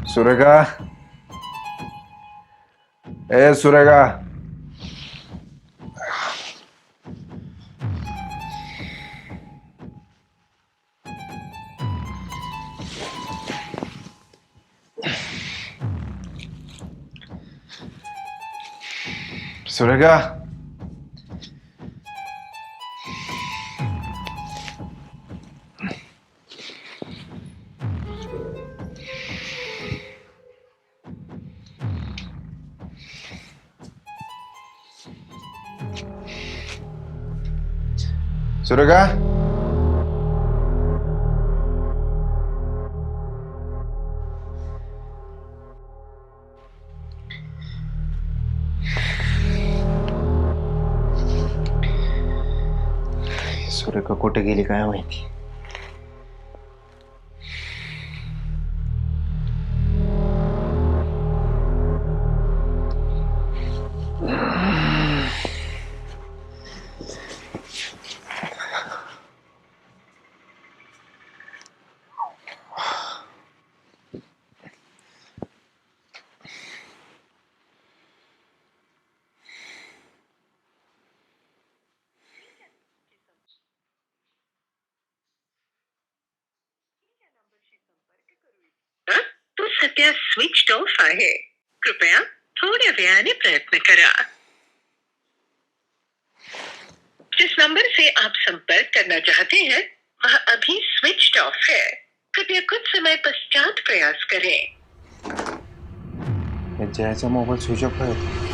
सुरेखा, ए सुरेखा, सुरेखा, सुरेखा, सुरेखा कुठे गेली काय माहिती. तो सध्या स्विच ऑफ आहे. कृपया थोड्या वेळाने प्रयत्न करा. जिस नंबर से आप संपर्क करना चाहते हैं वह अभी स्विच ऑफ है. कृपया कुछ समय पश्चात प्रयास करें. जयाचा मोबाईल स्विच ऑफ आहे.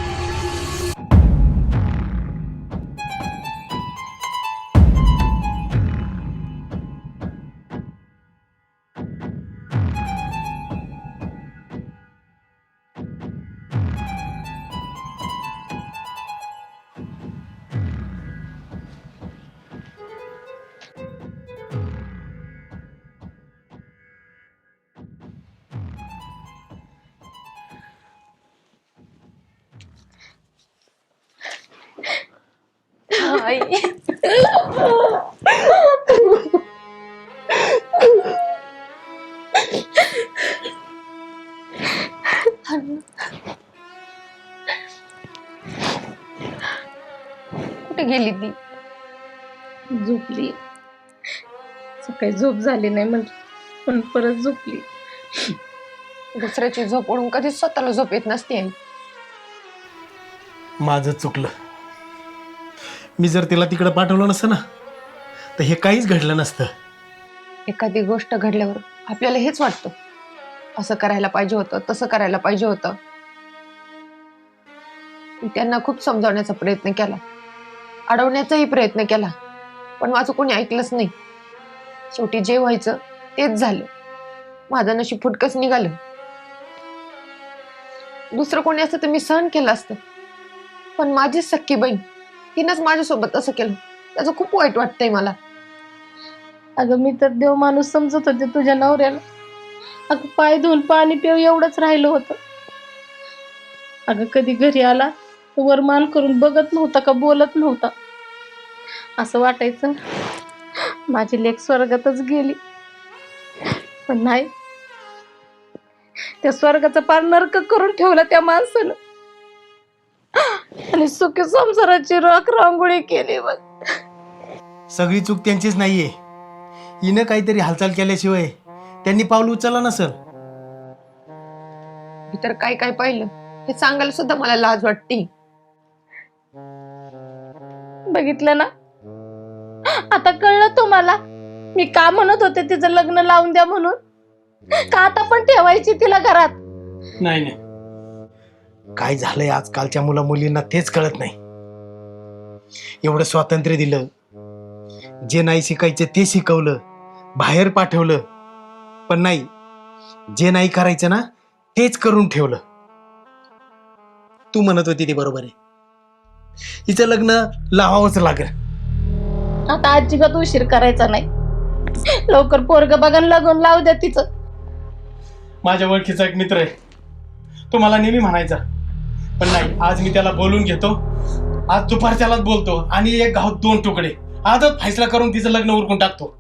आई कुठे गेली ती? झोपली. सकाळी झोप झाली नाही म्हणजे पण परत झोपली. दुसऱ्याची झोप ओढून कधीच स्वतःला झोप येत नसते. माझं चुकलं. मी जर तिला तिकडे पाठवलं नसतं ना तर हे काहीच घडलं नसतं. एखादी गोष्ट घडल्यावर आपल्याला हेच वाटतं, असं करायला पाहिजे होतं, तसं करायला पाहिजे होतं. मी त्यांना खूप समजावण्याचा प्रयत्न केला, अडवण्याचाही प्रयत्न केला, पण माझं कोणी ऐकलंच नाही. शेवटी जे व्हायचं तेच झालं. माझं नशीब फुटकच निघालं. दुसरं कोणी असतं तर मी सहन केलं असतं, पण माझी सख्खी बहीण तिनंच माझ्यासोबत असं केलं. त्याचं खूप वाईट वाटतंय मला. अगं मी तर देव माणूस समजत होते तुझ्या नवऱ्याला. अगं पाय धुवून पाणी पिऊ एवढंच राहिलं होतं. अगं कधी घरी आला वर मान करून बघत नव्हता का बोलत नव्हता. असं वाटायचं माझी लेक स्वर्गातच गेली, पण नाही, त्या स्वर्गाचा पार नरक करून ठेवला त्या माणसानं आणि सुखी संसाराची राख रांगोळी केली. बघ सगळी चूक त्यांचीच नाहीये. हिनं काहीतरी हालचाल केल्याशिवाय त्यांनी पाऊल उचललं नसेल. मी तर काय काय पाहिलं हे सांगायला सुद्धा मला लाज वाटते. बघितलं ना, आता कळलं तुम्हाला मी का म्हणत होते तिचं लग्न लावून द्या म्हणून. का आता पण ठेवायची तिला घरात? नाही नाही, काय झालंय आजकालच्या मुला मुलींना तेच कळत नाही. एवढं स्वातंत्र्य दिलं, जे नाही शिकायचं ते शिकवलं, बाहेर पाठवलं, पण नाही, जे नाही करायचं ना तेच करून ठेवलं. तू म्हणत होती ते बरोबर आहे. हिचं लग्न लावावंच लागेल. आता अजिबात उशीर करायचा नाही. लवकर पोरग बघा लागून लावू द्या तिचं. माझ्या ओळखीचा एक मित्र आहे, तो मला नेहमी म्हणायचा, पण नाही, आज मी त्याला बोलून घेतो. आज दुपारच्यालाच बोलतो आणि एक गावात 2 तुकडे आजच फैसला करून तिचं लग्न उरकून टाकतो.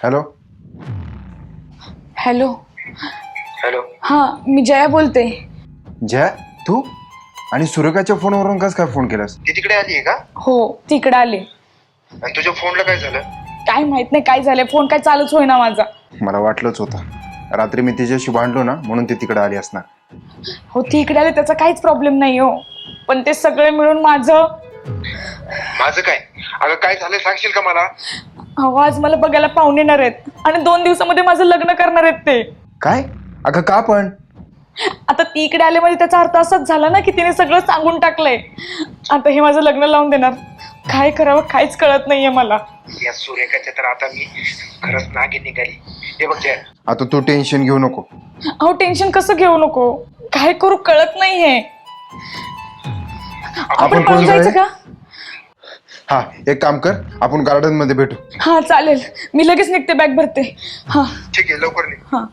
Hello hello. हॅलो हा, मी जया बोलते. जया, तू आणि सुरेखाच्या फोनवरून कस काय फोन केलास? ती तिकडे आली आहे का? हो, तिकडे आले. आणि तुझ्या फोनला काय झालं? काय माहित नाही काय झालंय, फोन काय चालूच होईना माझा. मला वाटलंच होतं, रात्री मी तिच्याशी भांडलो ना म्हणून ती तिकडे आली असणार. हो, तिकडे आले त्याचा काहीच प्रॉब्लेम नाही हो, पण ते सगळे मिळून माझं काय? अगं काय झालं सांगशील का मला? हो, आज मला बघायला पाहुणे येणार आहेत आणि 2 दिवसामध्ये माझं लग्न करणार आहेत ते. काय? अगं का पण? आता ती इकडे आले म्हणजे त्याचा अर्थ असाच झाला ना की तिने सगळं सांगून टाकलंय. आता हे माझं लग्न लावून देणार. काय करावं काहीच कळत नाहीये मला. या सुरेखाच्या तर आता मी खरंच नागी निघाली. हे बघ जया, आता तू टेन्शन घेऊ नको. अहो, टेन्शन कसं घेऊ नको, काय करू कळत नाहीये. आपण कोण पळून जायचं जाऊया? का? हा, एक काम कर, आपण गार्डन मध्ये भेटू. हा चालेल, मी लगेच निघते, बॅग भरते. हा ठीक आहे, लवकर निघ. हा.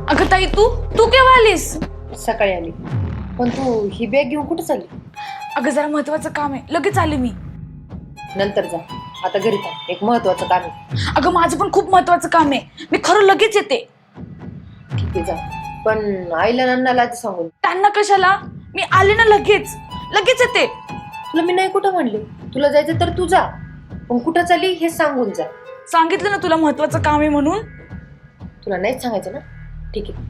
अगं ताई, तू केव्हा आलीस? सकाळी आली. पण तू ही बॅग घेऊन कुठे चालली? अगं जरा महत्वाचं काम आहे, लगेच आले मी. नंतर जा, आता घरी जा, एक महत्वाचं काम आहे. अगं माझं पण खूप महत्वाचं काम आहे, मी खरं लगेच येते. ठीक आहे, जा. पण आईला नन्नाला आधी सांगून. त्यांना कशाला, मी आले ना लगेच येते. तुला मी नाही कुठं म्हणले, तुला जायचं तर तू जा, पण कुठं चालली हे सांगून जा. सांगितलं ना तुला महत्वाचं काम आहे म्हणून. तुला नाहीच सांगायचं ना? ठीक आहे.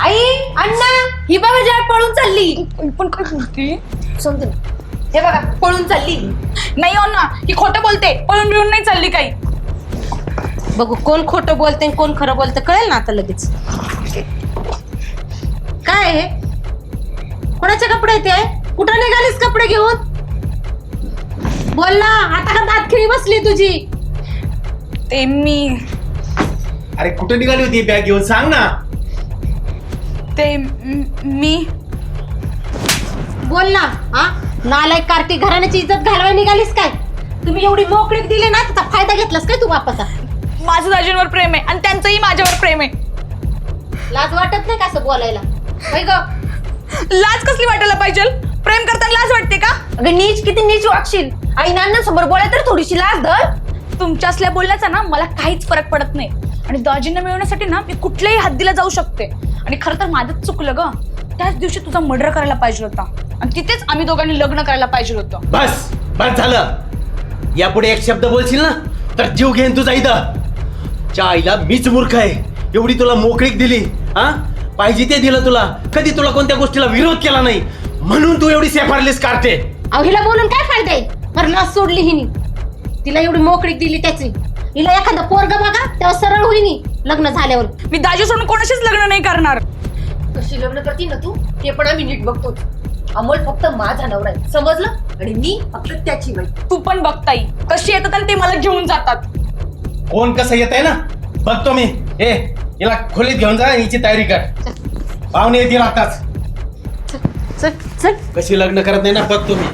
आई, अण्णा, ही बघा जया पळून चालली. पण काय बोलते? समजून हे बघा, पळून चालली. नाही हो ना, ही खोटं बोलते, पळून बिळून नाही चालली काही. बघू कोण खोटं बोलते कोण खरं बोलतं कळेल ना आता लगेच. काय आहे? कोणाचे कपडे ते? कुठं निघालीस कपडे घेऊन? बोल ना, आता का दातखिळी बसली तुझी? ते मी अरे कुठे निघाली होती बॅग घेऊन, सांग ना. मी बोल ना. हा, नालायक कार्टी, घराण्याची इज्जत घालवायला निघालीस काय? तुम्ही एवढी मोकळीक दिली ना, त्याचा फायदा घेतलास काय तू बापाचा? माझं दाजींवर प्रेम आहे आणि त्यांचंही माझ्यावर प्रेम आहे. लाज वाटत नाही का असं बोलायला? होय ग? लाज कसली वाटायला पाहिजे? प्रेम करताना लाज वाटते का? अगं नीच, किती नीच वागशील. आई नाना समोर बोलाय तर थोडीशी लाज धर. तुमच्या असल्या बोलण्याचा ना मला काहीच फरक पडत नाही आणि दाजींना मिळवण्यासाठी ना मी कुठल्याही हद्दीला जाऊ शकते. आणि खरं तर माझंच चुकलं ग, त्याच दिवशी तुझा मर्डर करायला पाहिजे होता आणि तिथेच आम्ही दोघांनी लग्न करायला पाहिजे होतं. बस बस झालं. यापुढे एक शब्द बोलशील ना तर जीव घेईन तुझा इथं. च्या आईला मीच मूर्ख आहे, एवढी तुला मोकळीक दिली. हा, पाहिजे ते दिलं तुला, कधी तुला कोणत्या गोष्टीला विरोध केला नाही, म्हणून तू एवढी सेफारलीस काढते. अहो, हिला बोलून काय फायदा आहे? मरणास सोडली हिनी, तिला एवढी मोकळीक दिली त्याची. हिला एखादं पोरग बघा, तेव्हा सरळ होईनी लग्न झाल्यावर. मी दाजी सोडून कोणाशीच लग्न नाही करणार. कशी लग्न करती ना तू, ते पण आम्ही नीट बघतो. अमोल फक्त माझा नवरा आहे, समजलं? आणि मी फक्त त्याची बाई. तू पण बघताई कशी येतात आणि ते मला घेऊन जातात. कोण कसं येत आहे ना बघतो मी. हिला खोलीत घेऊन जा, हिची तयारी कर. पाहुणे येतील आताच. चल चल. कशी लग्न करत नाही ना बघतो मी.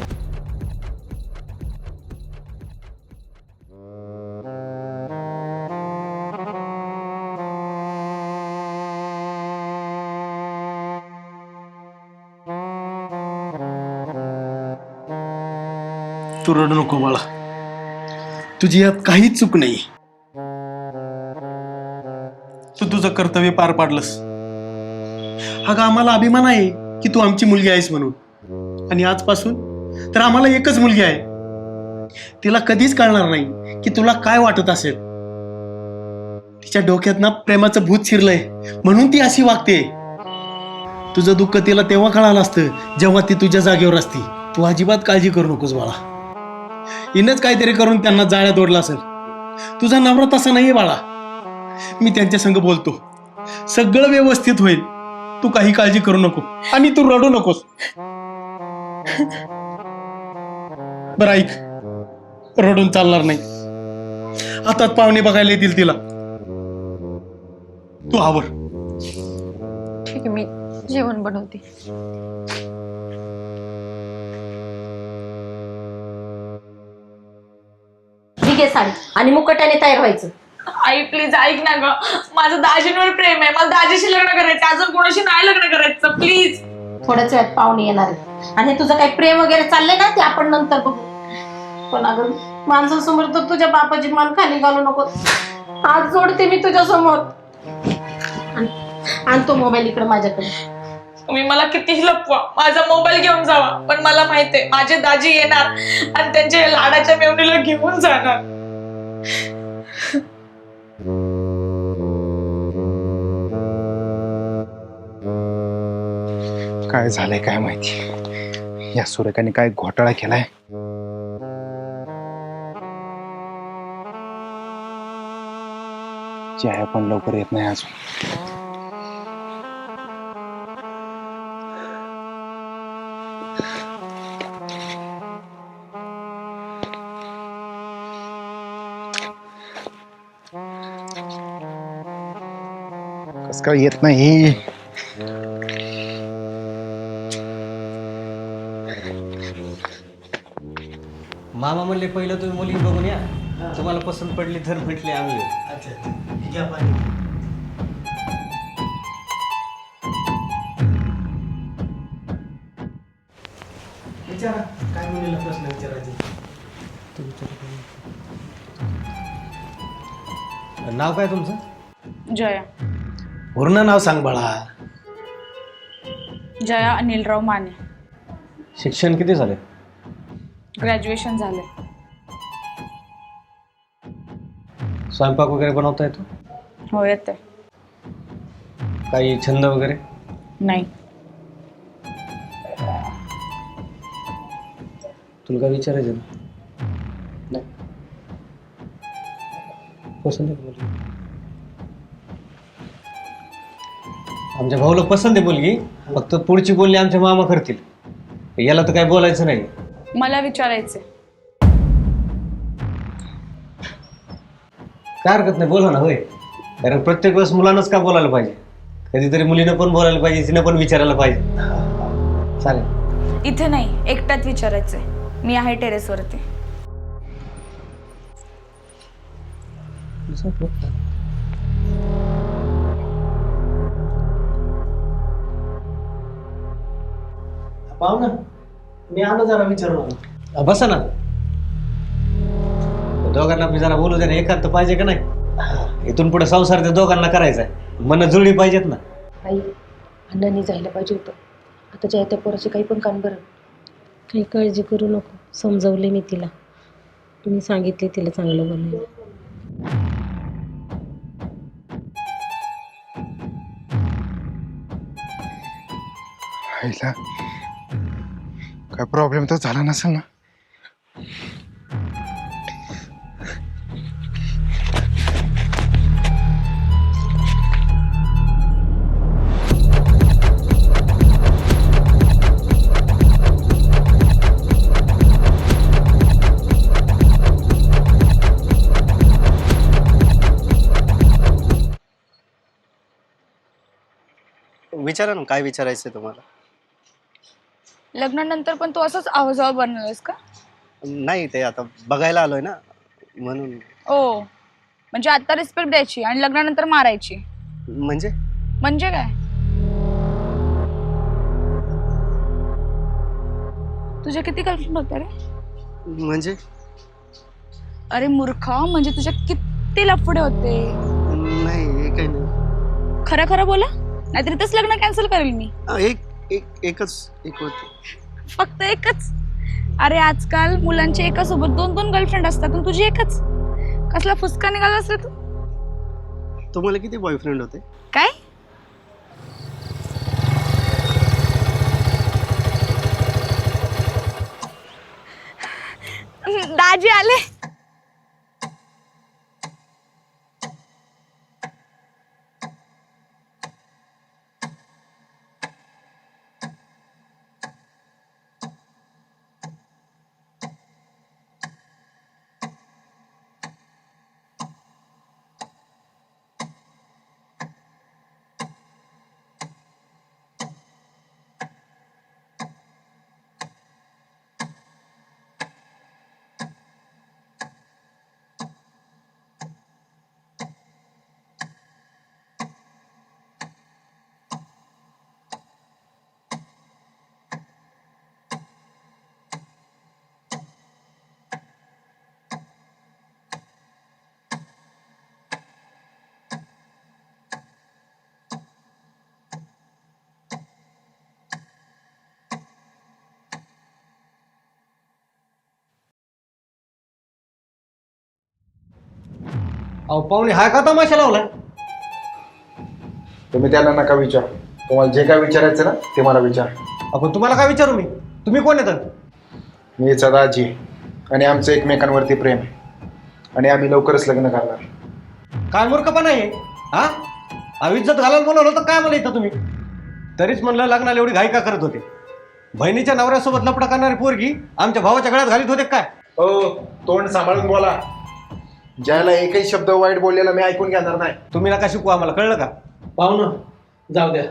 तू रडू नको बाळा, तुझी यात काहीच चूक नाही. तू तुझं कर्तव्य पार पाडलंस. अगं आम्हाला अभिमान आहे की तू आमची मुलगी आहेस म्हणून. आणि आजपासून तर आम्हाला एकच मुलगी आहे. तिला कधीच कळणार नाही की तुला काय वाटत असेल. तिच्या डोक्यात ना प्रेमाचं भूत शिरलंय म्हणून ती अशी वागते. तुझं दुःख तिला तेव्हा कळालं असतं जेव्हा ती तुझ्या जागेवर असती. तू अजिबात काळजी करू नकोस बाळा. हिनंच काहीतरी करून त्यांना जाळ्यात ओढला असेल. तुझा नवरा तसा नाहीये बाळा. मी त्यांच्या संग बोलतो, सगळं व्यवस्थित होईल. तू काही काळजी करू नको आणि तू रडू नकोस. बरं ऐक, रडून चालणार नाही. आता पाहुणे बघायला येतील तिला. तू आवर. ठीक आहे, मी जेवण बनवते. ठीक आहे साडी आणि मुकट्याने तयार व्हायचं. आई प्लीज ऐक ना ग, माझं दाजींवर प्रेम आहे. मला दाजीशी लग्न करायचं, अजून कोणाशी नाही लग्न करायचं. प्लीज. थोड्याच वेळात पाहुणे येणार आहे आणि हे तुझं काही प्रेम वगैरे चाललंय ना ते आपण नंतर बघू. पण अगं माणसासमोर तर तुझ्या बापाची मान खाली घालू नको. हात जोडते मी तुझ्या समोर. आणि तो मोबाईल इकडे माझ्याकडे. तुम्ही मला कितीही लपवा, माझा मोबाईल घेऊन जावा, पण मला माहितीये माझे दाजी येणार आणि त्यांच्या लाडाच्या मेवणीला घेऊन जाणार. काय झालंय काय माहिती. या सुरेखाने काय घोटाळा केलाय. जया पण लवकर येत नाही अजून. कस काय येत नाही. मामा म्हणले पहिलं तुम्ही मुली बघून या, तुम्हाला पसंत पडली तर म्हटले आम्ही येऊ. अच्छा, घ्या पाणी. विचारा, काय मुलीला प्रश्न विचारायचे. नाव काय तुमचं? जया. पूर्ण नाव सांग बाळा. जया अनिलराव माने. शिक्षण किती झाले? ग्रॅज्युएशन झाले. स्वयंपाक वगैरे बनवता येतो? हो येते. काही छंद वगैरे? नाही. तुला काय विचारायचं नाही? पसंत आहे मुलगी? आमच्या भाऊला पसंत आहे मुलगी, फक्त पुढची बोलणी आमच्या मामा करतील. याला तर काय बोलायचं नाही. मला विचारायचे. काय हरकत नाही, बोला ना. होय, कारण प्रत्येक वेळेस मुलांनाच का बोलायला पाहिजे? कधीतरी मुलीनं पण बोलायला पाहिजे, तिनं पण विचारायला पाहिजे. चालेल. इथे नाही, एकट्यात विचारायचंय. मी आहे टेरेसवरती. पाहू ना, मी आलो जरा विचारू. बसा ना. दोघांना मी जरा बोलू दे ना. एकांत पाहिजे का नाही? इथून पुढे संसार त्या दोघांना करायचा आहे. मन जुळली पाहिजेत ना. आई अण्णांनी जायला पाहिजे होतं. आता ज्या त्या पोराची काही पण काम बरं. काही काळजी करू नको, समजवले मी तिला. मी सांगितले तिला चांगलं बोलायला. आईला काय प्रॉब्लेम तर झाला नसेल ना. विचारा ना, काय विचारायचं तुम्हाला? लग्नानंतर पण तू असंच आवाजावर बनवलंस का? नाही, ते आता बघायला आलोय ना म्हणून. ओ, म्हणजे आता रिस्पेक्ट द्यायची आणि लग्नानंतर मारायची. म्हणजे म्हणजे काय? तुझ्या किती गर्लफ्रेंड होत्या रे? म्हणजे अरे मूर्खा, म्हणजे तुझ्या किती लफडे होते? नाही, हे काही नाही. खरं खरं बोला, नाहीतर इथंच लग्न कॅन्सल करेल मी. एक होती. फक्त एकच? अरे आजकाल मुलांचे एकासोबत 2-2 गर्लफ्रेंड असतात आणि तुझी एकच. कसला फुसका निघालास रे तू? तुम्हाला किती बॉयफ्रेंड होते? काय? दाजी आले. अहो पाहुणे, हा का तमाशा लावलाय? तुम्ही त्याला नका विचार. तुम्हाला जे काय विचारायचं ना ते मला विचार. आपण तुम्हाला काय विचारू मी? तुम्ही कोण येतात? मी दाजी आणि आमचं एकमेकांवरती प्रेम आहे आणि आम्ही लवकरच लग्न करणार. काय मूर्खपणा आहे हा? अविज्जत घालायला बोलवलं होतं काय मला इथं तुम्ही? तरीच म्हणलं लग्नाला एवढी घाई का करत होते? बहिणीच्या नवऱ्यासोबत लपडा करणारी पोरगी आमच्या भावाच्या गळ्यात घालीत होते काय? हो, तोंड सांभाळून बोला. ज्याला एकही शब्द वाईट बोललेला मी ऐकून घेणार नाही. तुम्ही नका शिकू आम्हाला, कळलं का? पाहुणं जाऊ द्या,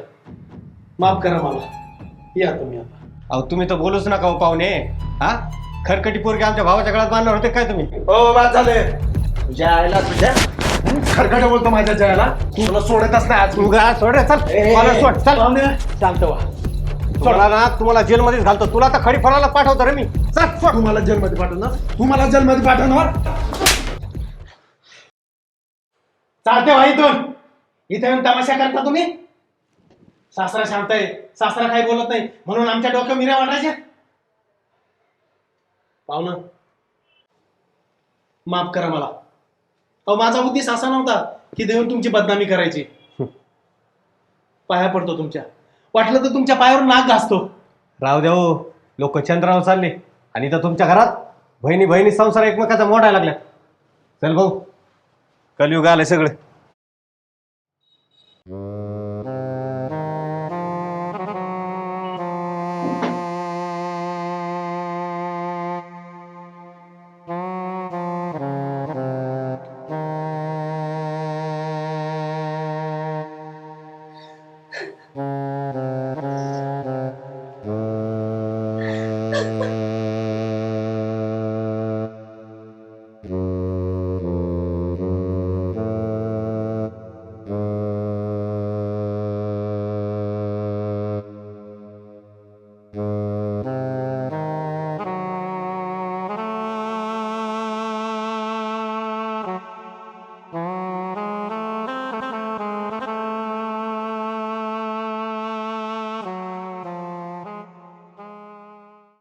माफ करा मला. या तुम्ही आता. अहो तुम्ही तर बोलूच नका हो पाहुणे. हा, खरकटी पोरगी आमच्या भावाच्या गळ्यात बांधणार होते काय तुम्ही? हो, बाद झाले. तुझ्या आईला तुझ्या खरखट बोलतो माझ्या जयाला. तुला सोडतच नाही आज. तू गा सोड रे, चल. मला सोड, चल. पाहुणे शांत व्हा. सोडा ना, तुम्हाला जेलमध्येच घालतो. तुला तर खडी फळाला पाठवतो रे मी. चल सोड. तू मला जेलमध्ये पाठवणार? तू मला जेलमध्ये पाठवणार? चालते व्हा इथून. इथे येऊन तमाशा करता तुम्ही? सासरा शांत आहे, सासरा काही बोलत नाही म्हणून आमच्या डोक्यात मिऱ्या वाटायच्या. पाहुणं माफ करा मला. अहो माझा उद्देश असा नव्हता की देऊन तुमची बदनामी करायची. पाया पडतो तुमच्या. वाटलं तर तुमच्या पायावर नाक घासतो. राव द्या हो, लोक चंद्रावर चालले आणि इथं तुमच्या घरात बहिणी बहिणी संसार एकमेकाचा मोडायला लागल्या. चल भाऊ, कलियुग आलंय सगळं.